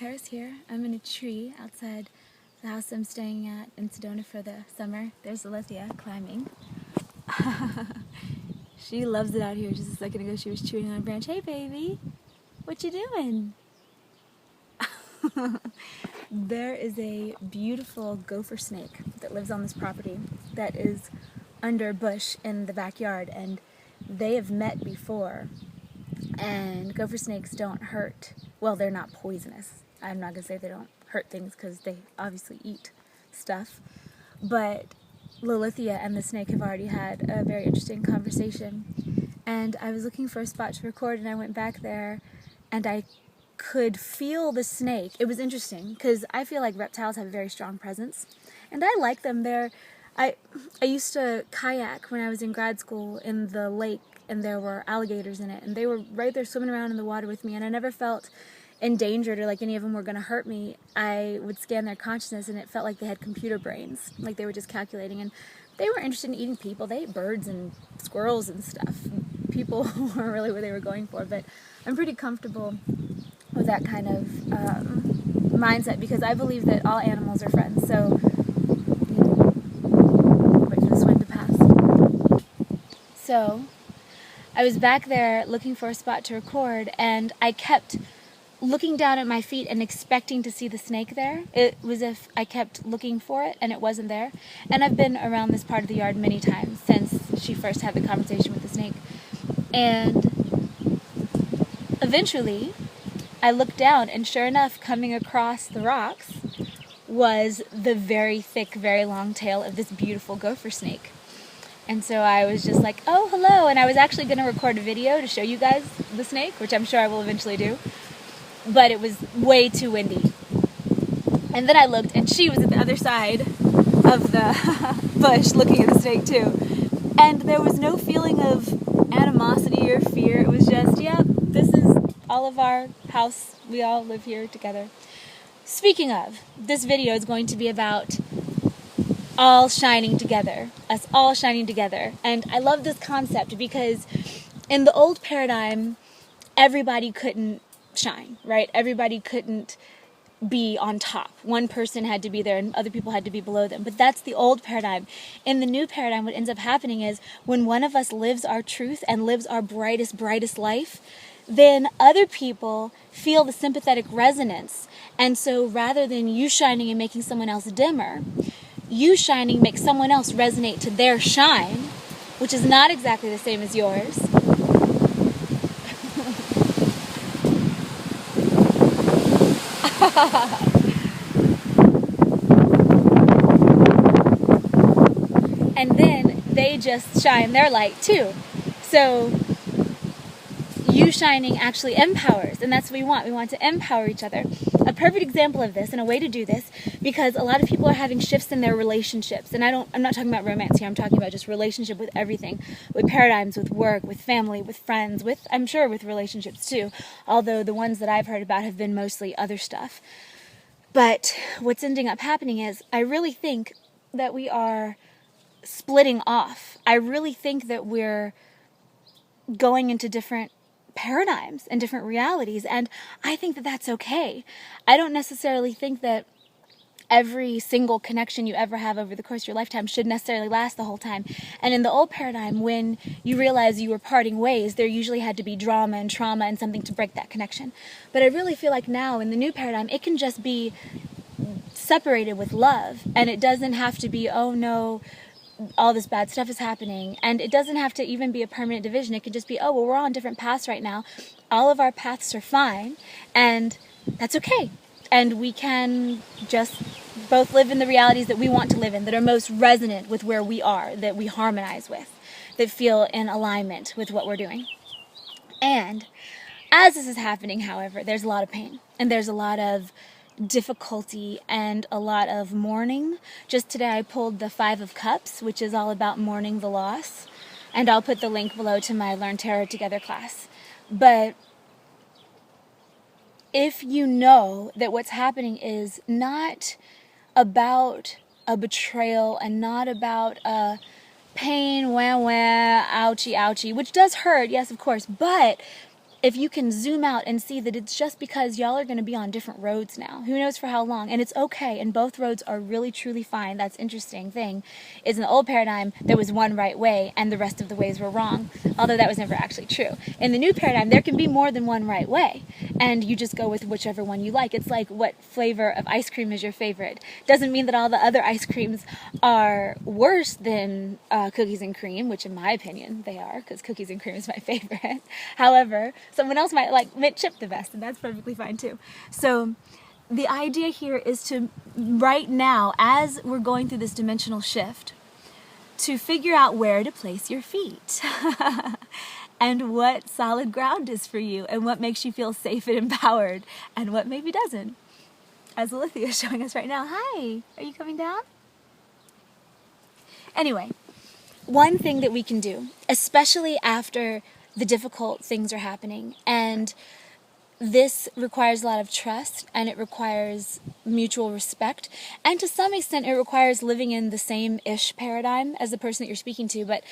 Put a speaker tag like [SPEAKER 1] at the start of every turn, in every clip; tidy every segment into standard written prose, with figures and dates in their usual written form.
[SPEAKER 1] Kara's here. I'm in a tree outside the house I'm staying at in Sedona for the summer. There's Alethea climbing. She loves it out here. Just a second ago she was chewing on a branch. Hey baby, what you doing? There is a beautiful gopher snake that lives on this property that is under a bush in the backyard, and they have met before. And gopher snakes don't hurt. Well, they're not poisonous. I'm not going to say they don't hurt things because they obviously eat stuff. But Lilithia and the snake have already had a very interesting conversation. And I was looking for a spot to record, and I went back there and I could feel the snake. It was interesting because I feel like reptiles have a very strong presence. And I like them. I used to kayak when I was in grad school in the lake, and there were alligators in it, and they were right there swimming around in the water with me, and I never felt endangered or like any of them were going to hurt me. I would scan their consciousness, and it felt like they had computer brains, like they were just calculating, and they were interested in eating people. They ate birds and squirrels and stuff. People weren't really what they were going for, but I'm pretty comfortable with that kind of mindset because I believe that all animals are friends. So, wait for this wind to pass. So, I was back there looking for a spot to record, and I kept looking down at my feet and expecting to see the snake there. It was as if I kept looking for it and it wasn't there. And I've been around this part of the yard many times since she first had the conversation with the snake. And eventually, I looked down, and sure enough, coming across the rocks was the very thick, very long tail of this beautiful gopher snake. And so I was just like, oh, hello. And I was actually going to record a video to show you guys the snake, which I'm sure I will eventually do. But it was way too windy. And then I looked, and she was at the other side of the bush looking at the snake too. And there was no feeling of animosity or fear. It was just, yeah, this is all of our house. We all live here together. Speaking of, this video is going to be about all shining together, us all shining together. And I love this concept because in the old paradigm, everybody couldn't shine, right? Everybody couldn't be on top. One person had to be there and other people had to be below them. But that's the old paradigm. In the new paradigm, what ends up happening is when one of us lives our truth and lives our brightest life, then other people feel the sympathetic resonance. And so rather than you shining and making someone else dimmer, you shining makes someone else resonate to their shine, which is not exactly the same as yours. And then they just shine their light too. So you shining actually empowers, and that's what we want. We want to empower each other. A perfect example of this, and a way to do this, because a lot of people are having shifts in their relationships, and I'm not talking about romance here, I'm talking about just relationship with everything, with paradigms, with work, with family, with friends, I'm sure with relationships too, although the ones that I've heard about have been mostly other stuff. But what's ending up happening is, I really think that we are splitting off. I really think that we're going into different paradigms and different realities, and I think that that's okay. I don't necessarily think that every single connection you ever have over the course of your lifetime should necessarily last the whole time. And in the old paradigm, when you realize you were parting ways, there usually had to be drama and trauma and something to break that connection. But I really feel like now, in the new paradigm, it can just be separated with love, and it doesn't have to be, oh no, all this bad stuff is happening. And it doesn't have to even be a permanent division. It could just be, oh, well, we're on different paths right now. All of our paths are fine, and that's okay. And we can just both live in the realities that we want to live in, that are most resonant with where we are, that we harmonize with, that feel in alignment with what we're doing. And as this is happening, however, there's a lot of pain, and there's a lot of difficulty and a lot of mourning. Just today I pulled the 5 of Cups, which is all about mourning the loss, and I'll put the link below to my Learn Tarot Together class. But if you know that what's happening is not about a betrayal and not about a pain, wah, wah, ouchie, ouchie, which does hurt, yes, of course, but if you can zoom out and see that it's just because y'all are going to be on different roads now. Who knows for how long? And it's okay. And both roads are really, truly fine. That's the interesting thing, is in the old paradigm, there was one right way and the rest of the ways were wrong. Although that was never actually true. In the new paradigm, there can be more than one right way. And you just go with whichever one you like. It's like, what flavor of ice cream is your favorite? Doesn't mean that all the other ice creams are worse than cookies and cream, which in my opinion, they are, because cookies and cream is my favorite. However, someone else might like mint chip the best, and that's perfectly fine too. So the idea here is to, right now, as we're going through this dimensional shift, to figure out where to place your feet and what solid ground is for you and what makes you feel safe and empowered and what maybe doesn't. As Alithia is showing us right now. Hi, are you coming down? Anyway, one thing that we can do, especially after the difficult things are happening, and this requires a lot of trust, and it requires mutual respect, and to some extent it requires living in the same-ish paradigm as the person that you're speaking to. But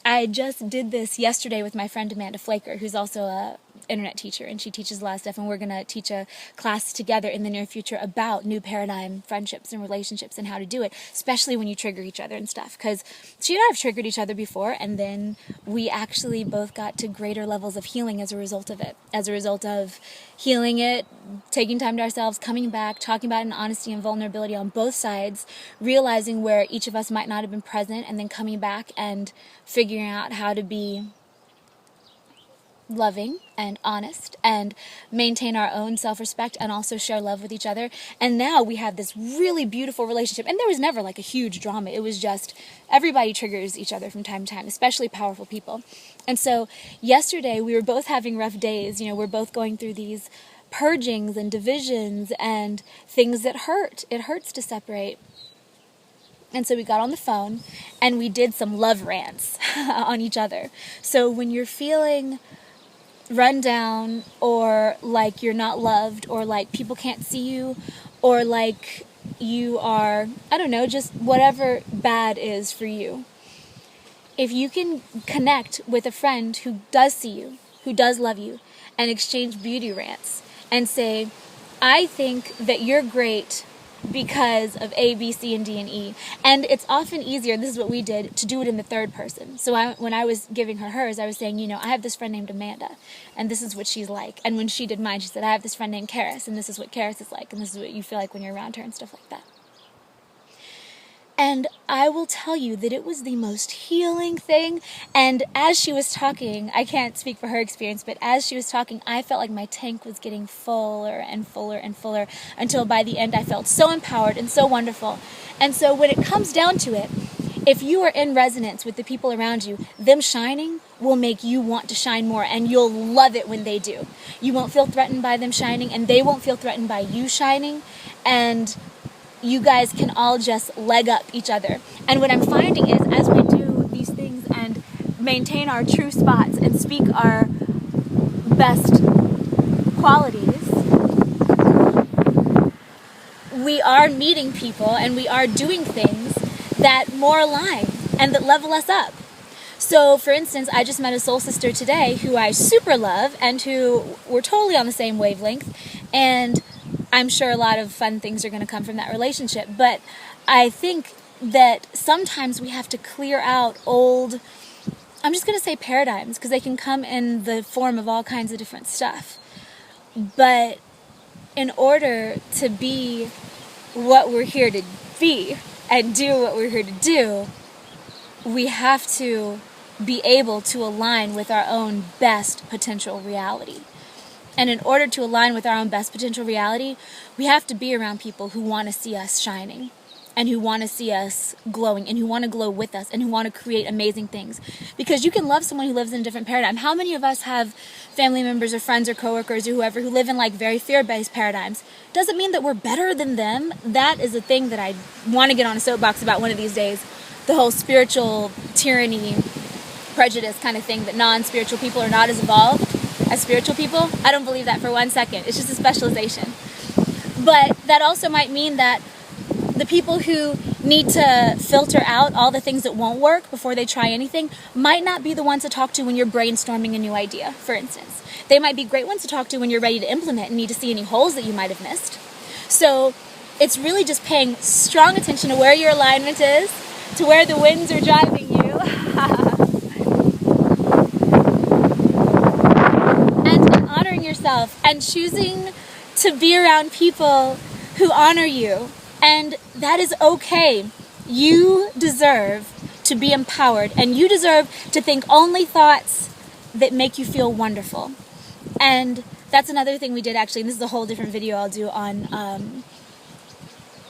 [SPEAKER 1] I just did this yesterday with my friend Amanda Flaker, who's also a internet teacher, and she teaches a lot of stuff, and we're going to teach a class together in the near future about new paradigm friendships and relationships and how to do it, especially when you trigger each other and stuff, because she and I have triggered each other before, and then we actually both got to greater levels of healing as a result of it, as a result of healing it, taking time to ourselves, coming back, talking about it in honesty and vulnerability on both sides, realizing where each of us might not have been present, and then coming back and figuring out how to be loving and honest and maintain our own self-respect and also share love with each other. And now we have this really beautiful relationship. And there was never like a huge drama. It was just everybody triggers each other from time to time, especially powerful people. And so yesterday we were both having rough days. You know, we're both going through these purgings and divisions and things that hurt. It hurts to separate. And so we got on the phone and we did some love rants on each other. So when you're feeling run down, or like you're not loved, or like people can't see you, or like you are, I don't know, just whatever bad is for you, if you can connect with a friend who does see you, who does love you, and exchange beauty rants and say, I think that you're great because of A, B, C, and D, and E. And it's often easier, this is what we did, to do it in the third person. So when I was giving her hers, I was saying, you know, I have this friend named Amanda, and this is what she's like. And when she did mine, she said, I have this friend named Karis, and this is what Karis is like, and this is what you feel like when you're around her, and stuff like that. And I will tell you that it was the most healing thing. And as she was talking, I can't speak for her experience, but as she was talking, I felt like my tank was getting fuller and fuller and fuller until by the end I felt so empowered and so wonderful. And so when it comes down to it, if you are in resonance with the people around you, them shining will make you want to shine more, and you'll love it when they do. You won't feel threatened by them shining, and they won't feel threatened by you shining, and you guys can all just leg up each other. And what I'm finding is, as we do these things and maintain our true spots and speak our best qualities, we are meeting people and we are doing things that more align and that level us up. So, for instance, I just met a soul sister today who I super love and who we're totally on the same wavelength, and I'm sure a lot of fun things are going to come from that relationship. But I think that sometimes we have to clear out old, I'm just going to say paradigms, because they can come in the form of all kinds of different stuff. But in order to be what we're here to be and do what we're here to do, we have to be able to align with our own best potential reality. And in order to align with our own best potential reality, we have to be around people who want to see us shining, and who want to see us glowing, and who want to glow with us, and who want to create amazing things. Because you can love someone who lives in a different paradigm. How many of us have family members or friends or coworkers or whoever who live in like very fear-based paradigms? Doesn't mean that we're better than them. That is a thing that I want to get on a soapbox about one of these days. The whole spiritual tyranny, prejudice kind of thing, that non-spiritual people are not as evolved as spiritual people. I don't believe that for 1 second. It's just a specialization. But that also might mean that the people who need to filter out all the things that won't work before they try anything might not be the ones to talk to when you're brainstorming a new idea, for instance. They might be great ones to talk to when you're ready to implement and need to see any holes that you might have missed. So it's really just paying strong attention to where your alignment is, to where the winds are driving you, and honoring yourself and choosing to be around people who honor you. And that is okay. You deserve to be empowered, and you deserve to think only thoughts that make you feel wonderful. And that's another thing we did, actually, and this is a whole different video I'll do on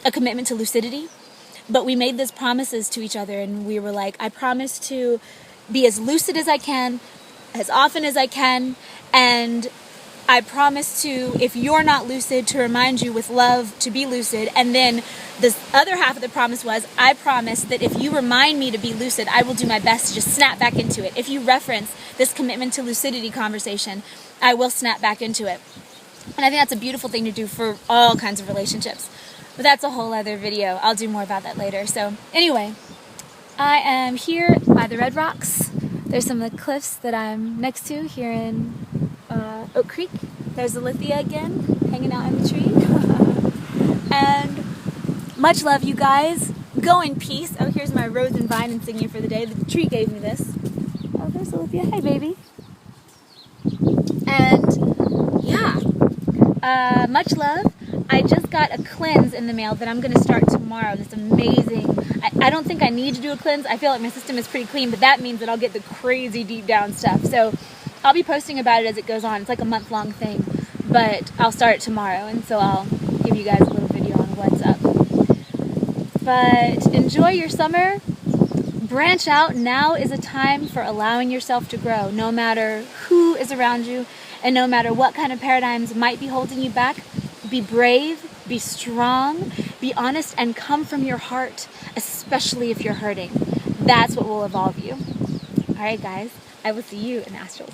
[SPEAKER 1] a commitment to lucidity. But we made these promises to each other, and we were like, I promise to be as lucid as I can, as often as I can, and I promise to, if you're not lucid, to remind you with love to be lucid. And then the other half of the promise was, I promise that if you remind me to be lucid, I will do my best to just snap back into it. If you reference this commitment to lucidity conversation, I will snap back into it. And I think that's a beautiful thing to do for all kinds of relationships. But that's a whole other video. I'll do more about that later. So anyway, I am here by the Red Rocks. There's some of the cliffs that I'm next to here in Oak Creek. There's Alithia again, hanging out in the tree. And much love, you guys. Go in peace. Oh, here's my rose and vine insignia for the day. The tree gave me this. Oh, there's Alithia. Hi, baby. And yeah, much love. I just got a cleanse in the mail that I'm going to start tomorrow. That's amazing. I don't think I need to do a cleanse. I feel like my system is pretty clean, but that means that I'll get the crazy deep down stuff. So I'll be posting about it as it goes on. It's like a month-long thing, but I'll start it tomorrow, and so I'll give you guys a little video on what's up. But enjoy your summer. Branch out. Now is a time for allowing yourself to grow, no matter who is around you, and no matter what kind of paradigms might be holding you back. Be brave, be strong, be honest, and come from your heart, especially if you're hurting. That's what will evolve you. All right, guys, I will see you in the astrals.